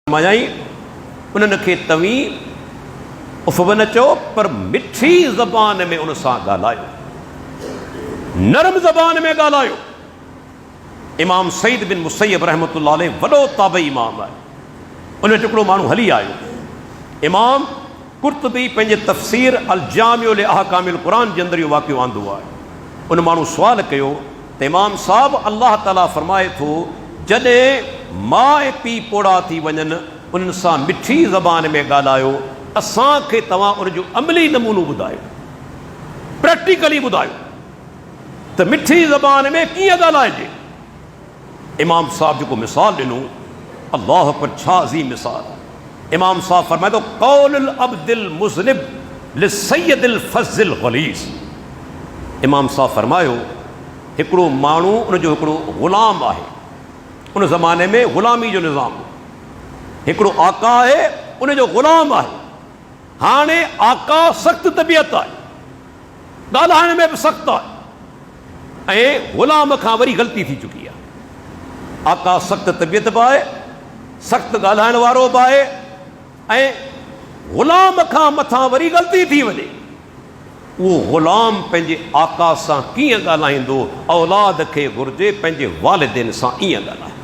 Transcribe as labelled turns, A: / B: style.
A: फरमायाई उन्हनि खे तव्हीं उफ़ न चओ पर मिठी ज़बान में उन सां ॻाल्हायो, नरम ज़बान में ॻाल्हायो। इमाम सईद बिन मुसैयब रहमतुल्लाह अलैह वॾो ताबई इमाम आहे, उन वटि हिकिड़ो माण्हू हली आयो। इमाम कुर्तबी पंहिंजे तफ़सीर अल जामिउ लि अहकामिल क़ुरान जे अंदरि इहो वाक़ियो आंदो आहे। उन माण्हू सुवाल कयो त इमाम साहब, अल्लाह ताला फरमाए थो जॾहिं माउ ऐं पीउ पोड़ा थी वञनि उन्हनि सां मिठी ज़बान में ॻाल्हायो, असांखे तव्हां उनजो अमली नमूनो ॿुधायो, प्रैक्टिकली ॿुधायो त मिठी ज़बान में कीअं ॻाल्हाइजे। इमाम साहब जेको मिसाल ॾिनो, अल्लाह पर छा अज़ीम मिसाल। इमाम साहब फरमाए थो क़ौलुल अब्दिल मुज़निब लिसय्यदिल फज़्ज़िल ग़लीज़। इमाम साहब फरमायो हिकिड़ो माण्हू उनजो हिकिड़ो ग़ुलाम आहे, उन ज़माने में ग़ुलामी जो निज़ाम, हिकिड़ो आका आहे उनजो ग़ुलाम आहे। हाणे आका सख़्तु तबियत आहे, ॻाल्हाइण में बि सख़्तु आहे ऐं ग़ुलाम खां वरी ग़लती थी चुकी आहे। आका सख़्तु तबियत बि आहे, सख़्तु ॻाल्हाइण वारो बि आहे ऐं ग़ुलाम खां मथां वरी ग़लती थी वञे। उहो ग़ुलाम पंहिंजे आका सां कीअं ॻाल्हाईंदो, औलाद खे घुरिजे पंहिंजे वालिदैन सां ईअं ॻाल्हाए।